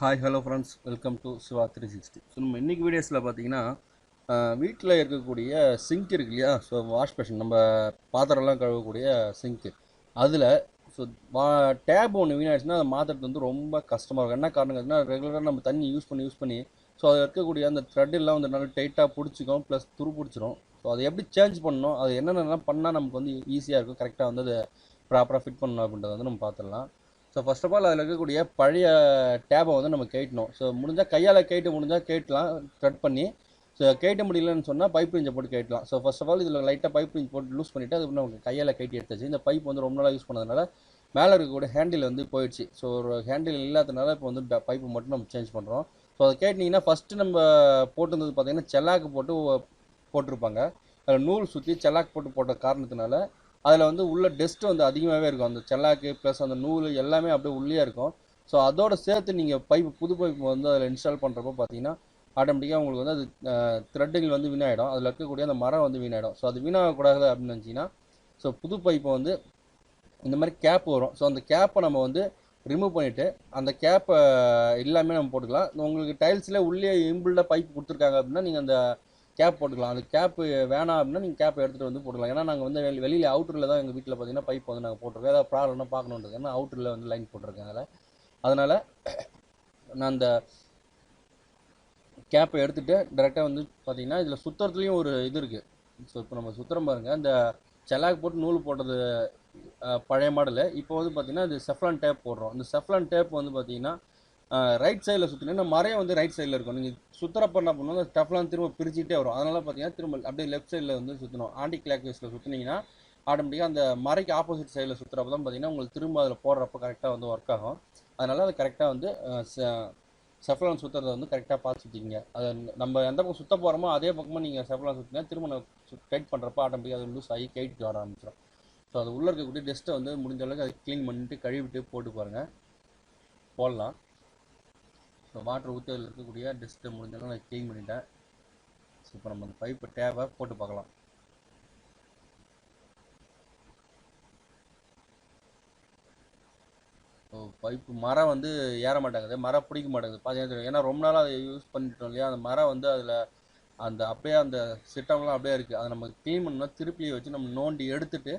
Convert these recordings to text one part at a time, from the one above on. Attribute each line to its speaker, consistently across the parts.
Speaker 1: Hi hello friends, welcome to Shiva 360. So நம்ம இன்றைக்கி வீடியோஸில் பார்த்தீங்கன்னா வீட்டில் இருக்கக்கூடிய சிங்க் இருக்கு இல்லையா? ஸோ வாஷ் பேஷன், நம்ம பாத்திரம்லாம் கழுவக்கூடிய சிங்க்கு, அதில் ஸோ டேப் ஒன்று வீணாகிடுச்சுன்னா அதை மாற்றுறது வந்து ரொம்ப கஷ்டமாக இருக்கும். என்ன காரணம் கேட்டிங்கன்னா, ரெகுலராக நம்ம தண்ணி யூஸ் பண்ணி ஸோ அதில் இருக்கக்கூடிய அந்த த்ரெட்டெல்லாம் வந்து நல்லா டைட்டாக பிடிச்சிக்கும், ப்ளஸ் துரு பிடிச்சிரும். ஸோ அதை எப்படி சேஞ்ச் பண்ணணும், அது என்னென்னலாம் பண்ணால் நமக்கு வந்து ஈஸியாக இருக்கும், கரெக்டாக வந்து அதை ப்ராப்பராக ஃபிட் பண்ணணும் அப்படின்றத வந்து நம்ம பார்த்துடலாம். ஸோ ஃபர்ஸ்ட் ஆஃப் ஆல் அதில் இருக்கக்கூடிய பழைய டேப்பை வந்து நம்ம கேட்டணும். ஸோ முடிஞ்சால் கையால் முடிஞ்சால் கேட்டலாம் த்ரெட் பண்ணி. ஸோ கேட்ட முடியலன்னு சொன்னால் பைப் ரிஞ்சை போட்டு கேட்டலாம். ஸோ ஃபர்ஸ்ட் ஆஃப் ஆல் இதில் லைட்டாக பைப் ரிஞ்ச் போட்டு லூஸ் பண்ணிவிட்டு அதுக்கு நமக்கு கையால் கேட்டி எடுத்துச்சு. இந்த பைப் வந்து ரொம்ப நாளாக யூஸ் பண்ணதுனால மேலே இருக்கக்கூடிய ஹேண்டில் வந்து போயிடுச்சு. ஸோ ஒரு ஹேண்டில் இல்லாததுனால இப்போ வந்து பைப்பு மட்டும் நம்ம சேஞ்ச் பண்ணுறோம். ஸோ அதை கேட்டிங்கன்னா ஃபஸ்ட்டு நம்ம போட்டிருந்தது பார்த்தீங்கன்னா செல்லாக்கு போட்டிருப்பாங்க. அதில் நூல் சுற்றி செல்லாக்கு போட்ட காரணத்தினால அதில் வந்து உள்ள டஸ்ட்டு வந்து அதிகமாகவே இருக்கும். அந்த செல்லாக்கு ப்ளஸ் அந்த நூல் எல்லாமே அப்படியே உள்ளே இருக்கும். ஸோ அதோடு சேர்த்து நீங்கள் புது பைப்பு வந்து அதில் இன்ஸ்டால் பண்ணுறப்போ பார்த்தீங்கன்னா ஆட்டோமேட்டிக்காக உங்களுக்கு வந்து அது த்ரெட்டிங் வந்து வீணாயிடும். அதில் இருக்கக்கூடிய அந்த மரம் வந்து வீணாயிடும். ஸோ அது வீணாகக்கூடாது அப்படின்னு நினச்சிங்கன்னா ஸோ புது பைப்பை வந்து இந்த மாதிரி கேப் வரும். ஸோ அந்த கேப்பை நம்ம வந்து ரிமூவ் பண்ணிவிட்டு அந்த கேப்பை எல்லாமே நம்ம போட்டுக்கலாம். உங்களுக்கு டைல்ஸில் உள்ளே இம்பிள்டாக பைப் கொடுத்துருக்காங்க அப்படின்னா நீங்கள் அந்த கேப் போட்டுக்கலாம். அந்த கேப் வேணாம் அப்படின்னா நீங்கள் கேப் எடுத்துகிட்டு வந்து போட்டுக்கலாம். ஏன்னா நாங்கள் வந்து வெளியில் அவுட்டரில் தான் எங்கள் வீட்டில் பார்த்தீங்கன்னா பைப் வந்து நாங்கள் போட்டிருக்கோம். ஏதாவது ப்ராப்ளம்னா பார்க்கணுன்றது, ஏன்னா அவுட்டரில் வந்து லைன் போட்டிருக்கேன். அதனால் நான் அந்த கேப்பை எடுத்துகிட்டு டேரெக்டாக வந்து பார்த்தீங்கன்னா இதில் சுற்றுறதுலேயும் ஒரு இது இருக்குது. ஸோ இப்போ நம்ம சுற்றுறோம் பாருங்கள், இந்த செலாக் போட்டு நூல் போட்டது பழைய மாடலு. இப்போ வந்து பார்த்திங்கன்னா இது செஃப்லான் டேப் போடுறோம். இந்த செஃப்லான் டேப் வந்து பார்த்திங்கன்னா ரைட் சைடில் சுற்றினீங்கன்னா மறைய வந்து ரைட் சைடில் இருக்கும். நீங்கள் சுற்றுறப்ப என்ன பண்ணுவாங்க, டஃப்லாம் திரும்ப பிரிச்சுட்டே வரும். அதனால் பார்த்தீங்கன்னா திரும்ப அப்படியே லெஃப்ட் சைடில் வந்து சுற்றணும். ஆன்டி கிளாக் வைஸில் சுற்றினீங்கன்னா ஆட்டோமேட்டிக்காக அந்த மறைக்கு ஆப்போசிட் சைடில் சுற்றுறப்ப தான் பார்த்தீங்கன்னா உங்களுக்கு திரும்ப அதில் போடுறப்ப கரெக்டாக வந்து ஒர்க் ஆகும். அதனால் அது கரெக்டாக வந்து செஃப்லான் சுற்றுறதை வந்து கரெக்டாக பார்த்து சுற்றிக்கிங்க. அதை நம்ம எந்த பக்கம் சுற்ற போகிறோமோ அதே பக்கமாக நீங்கள் செஃப்லான் சுற்றினா திரும்ப நம்ம டைட் பண்ணுறப்ப ஆட்டோமேட்டிக்காக அது லூஸ் ஆகி கைட்டு வர ஆரம்பிச்சிடும். ஸோ அது உள்ளே இருக்கக்கூடிய டஸ்ட்டை வந்து முடிஞ்ச அளவுக்கு அதை க்ளீன் பண்ணிட்டு கழுவிட்டு போட்டு பாருங்கள், போடலாம். ஸோ வாட்டர் ஊற்றி அதில் இருக்கக்கூடிய டஸ்ட்டை முடிஞ்சாலும் நான் க்ளீன் பண்ணிட்டேன். ஸோ இப்போ நம்ம அந்த பைப்பு டேப்பை போட்டு பார்க்கலாம். ஸோ பைப்பு மரம் வந்து ஏற மாட்டேங்குது, மரம் பிடிக்க மாட்டேங்குது பார்த்தீங்கன்னா. ஏன்னா ரொம்ப நாளாக அதை யூஸ் பண்ணிட்டோம் இல்லையா, அந்த மரம் வந்து அதில் அந்த அப்படியே அந்த சிட்டம்லாம் அப்படியே இருக்குது. அதை நம்ம க்ளீன் பண்ணோம்னா திருப்பியை வச்சு நம்ம நோண்டி எடுத்துகிட்டு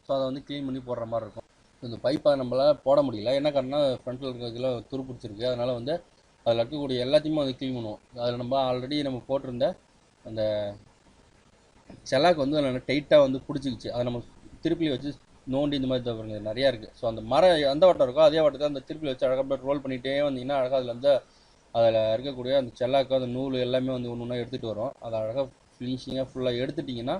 Speaker 1: ஸோ அதை வந்து க்ளீன் பண்ணி போடுற மாதிரி இருக்கும். இந்த பைப்பை நம்மளால் போட முடியல. என்ன காரணம்னா ஃப்ரண்ட்டில் இருக்கிறதுல துரு பிடிச்சிருக்கு. அதனால் வந்து அதில் இருக்கக்கூடிய எல்லாத்தையுமே வந்து க்ளீன் பண்ணுவோம். அதில் நம்ம ஆல்ரெடி நம்ம போட்டிருந்த அந்த செலாக்கு வந்து அதில் டைட்டாக வந்து பிடிச்சிக்கிச்சு. அதை நம்ம திருப்பி வச்சு நோண்டி இந்த மாதிரி தவிர நிறையா இருக்குது. ஸோ அந்த மரம் எந்த வட்டம் இருக்கோ அதே வட்டத்தை அந்த திருப்பி வச்சு அழகாக ரோல் பண்ணிகிட்டே வந்தீங்கன்னா அழகாக அதில் வந்து அதில் இருக்கக்கூடிய அந்த செல்லாக்கு அந்த நூல் எல்லாமே வந்து ஒன்று ஒன்றா எடுத்துகிட்டு வரும். அதை அழகாக ஃபினிஷிங்காக ஃபுல்லாக எடுத்துட்டிங்கன்னா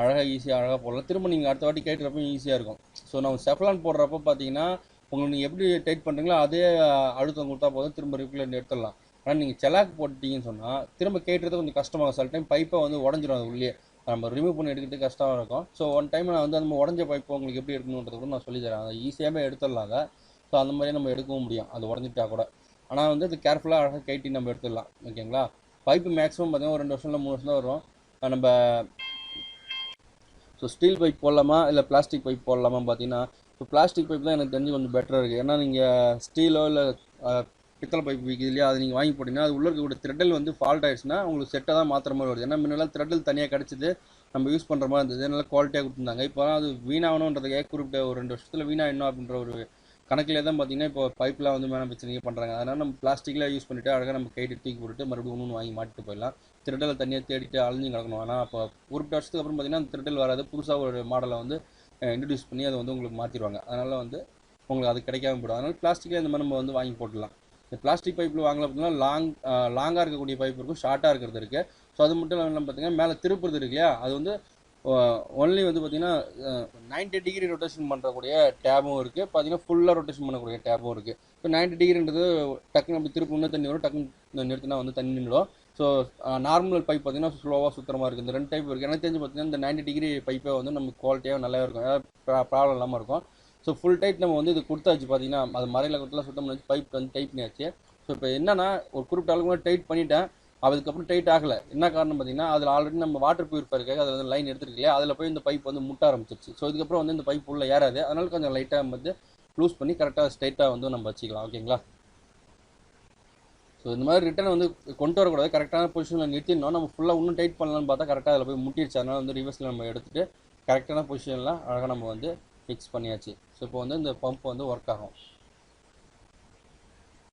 Speaker 1: அழகாக ஈஸியாக அழகாக போடலாம். திரும்ப நீங்கள் அடுத்த வாட்டி கேட்டுறப்ப ஈஸியாக இருக்கும். ஸோ நம்ம செஃப்லான் போடுறப்போ பார்த்தீங்கன்னா உங்களுக்கு நீங்கள் எப்படி டைட் பண்ணுறீங்களோ அதே அழுத்தம் கொடுத்தா போதும், திரும்ப ரிப்ளேட் எடுத்துடலாம். ஆனால் நீங்கள் செலாக் போட்டிங்கன்னு சொன்னால் திரும்ப கேட்டுறது கொஞ்சம் கஷ்டமாகும். சில டைம் பைப்பை வந்து உடஞ்சிடும், அது உள்ளே நம்ம ரிமூவ் பண்ணி எடுக்கிறது கஷ்டமாக இருக்கும். ஸோ ஒன் டைம் நான் வந்து அந்த உடஞ்ச பைப்பை உங்களுக்கு எப்படி எடுக்கணுன்றது கூட நான் சொல்லித்தரேன். அதை ஈஸியாகவே எடுத்துடலாம் அதை. ஸோ அந்த மாதிரியே நம்ம எடுக்கவும் முடியும், அது உடஞ்சிட்டா கூட. ஆனால் வந்து அது கேர்ஃபுல்லாக அழகாக கைட்டி நம்ம எடுத்துடலாம். ஓகேங்களா? பைப்பு மேக்ஸிமம் பார்த்தீங்கன்னா ஒரு 2 வருஷம் இல்லை 3 வருஷம் தான் வரும். நம்ம ஸோ ஸ்டீல் பைப் போடலாமா இல்லை பிளாஸ்டிக் பைப் போடலாமா பார்த்தீங்கன்னா, இப்போ பிளாஸ்டிக் பைப் தான் எனக்கு தெரிஞ்சு கொஞ்சம் பெட்டராக இருக்குது. ஏன்னா நீங்கள் ஸ்டீலோ இல்லை பித்தளை பைப் விற்கிது இல்லையா, அது நீங்கள் வாங்கி போட்டிங்கன்னா அது உள்ளே இருக்கக்கூடிய த்ரெட்டில் வந்து ஃபால்ட் ஆகிடுச்சுன்னா உங்களுக்கு செட்டை தான் மாற்றுற மாதிரி வருது. ஏன்னா முன்னெல்லாம் த்ரெட்டில் தனியாக கிடச்சிது, நம்ம யூஸ் பண்ணுற மாதிரி இருந்தது, நல்லா குவாலிட்டியாக கொடுத்துருந்தாங்க. இப்போ அது வீணாகணுன்றதுக்கே குறிப்பிட்ட ஒரு 2 வருஷத்தில் வீணாகிடணும் அப்படின்ற ஒரு கணக்கிலே தான் பார்த்தீங்கன்னா இப்போ பைப்லாம் வந்து மேனுஃபேக்சரிங் பண்ணுறாங்க. அதனால் நம்ம பிளாஸ்டிக்கில் யூஸ் பண்ணிவிட்டு அழகாக நம்ம கைட்டு தூக்கி போட்டுட்டு மறுபடியும் ஒன்று வாங்கி மாட்டிட்டு போயிடலாம். த்ரெட்டில் தனியாக தேடிட்டு அழிஞ்சு கிடக்கணும். ஆனால் அப்போ குறிப்பிட்ட வருஷத்துக்கு அப்புறம் பார்த்தீங்கன்னா அந்த த்ரெட்டில் வராது, புதுசாக ஒரு மாடலை வந்து இன்ட்ரடியூஸ் பண்ணி அதை வந்து உங்களுக்கு மாற்றிடுவாங்க. அதனால் வந்து உங்களுக்கு அது கிடைக்காம போய்டும். அதனால் பிளாஸ்டிக்கில் இந்த மாதிரி நம்ம வந்து வாங்கி போட்டுடலாம். இந்த பிளாஸ்டிக் பைப்பில் வாங்கலாம் அப்படின்னா லாங்காக இருக்கக்கூடிய பைப் இருக்கும், ஷார்ட்டாக இருக்கிறது இருக்குது. ஸோ அது மட்டும் இல்லாமல் பார்த்தீங்கன்னா மேலே திருப்புறது இருக்கு இல்லையா, அது வந்து ஒன்லி வந்து பார்த்தீங்கன்னா 90 டிகிரி ரொட்டேஷன் பண்ணுறக்கூடிய டேபும் இருக்குது, பார்த்தீங்கன்னா ஃபுல்லாக ரொட்டேஷன் பண்ணக்கூடிய டேபும் இருக்குது. இப்போ 90 டிகிரின்றது டக்குன்னு அப்படி திருப்பி இன்னும் தண்ணி வரும், டக்குன்னு நிறுத்தினா வந்து தண்ணி நின்றுடும். ஸோ நார்மல் பைப் பார்த்தீங்கன்னா ஸ்லோவாக சுத்தமாக இருக்குது. இந்த 2 டைப் இருக்குது. எனக்கு தெரிஞ்சு பார்த்தீங்கன்னா இந்த 90 டிகிரி பைப்பை வந்து நம்ம குவாலிட்டியாக நல்லா இருக்கும், ப்ராப்ளம் இல்லாமல் இருக்கும். ஸோ ஃபுல் டைட் நம்ம வந்து இது கொடுத்தாச்சு பார்த்தீங்கன்னா, அது மறையில் கொடுத்தலாம் சுத்தம் பண்ணி பைப் வந்து டைட் பண்ணியாச்சு. ஸோ இப்போ என்னன்னா ஒரு குறிப்பிட்ட அளவுக்கு டைட் பண்ணிவிட்டேன், அதுக்கப்புறம் டைட் ஆகலை. என்ன காரணம் பார்த்தீங்கன்னா அதில் ஆல்ரெடி நம்ம வாட்டர் பியூரிஃபை இருக்காது, அதில் வந்து லைன் எடுத்துருக்கு இல்லையா, அதில் போய் இந்த பைப் வந்து முட்ட ஆரம்பிச்சிருச்சு. ஸோ இதுக்கப்புறம் வந்து இந்த பைப் உள்ளே ஏறாது. அதனால கொஞ்சம் லைட்டாக வந்து லூஸ் பண்ணி கரெக்டாக ஸ்ட்ரைட்டாக வந்து நம்ம வச்சுக்கலாம். ஓகேங்களா? ஸோ இந்த மாதிரி ரிட்டர்ன் வந்து கொண்டு வரக்கூடாது, கரெக்டான பொசிஷனில் நிறுத்தினோம். நம்ம ஃபுல்லாக இன்னும் டைட் பண்ணலான்னு பார்த்தா கரெக்டாக அதில் போய் முட்டிடுச்சு. அதனால் வந்து ரிவர்ஸில் நம்ம எடுத்துகிட்டு கரெக்டான பொசிஷனில் அழகாக நம்ம வந்து ஃபிக்ஸ் பண்ணியாச்சு. ஸோ இப்போ வந்து இந்த பம்ப் வந்து ஒர்க் ஆகும்.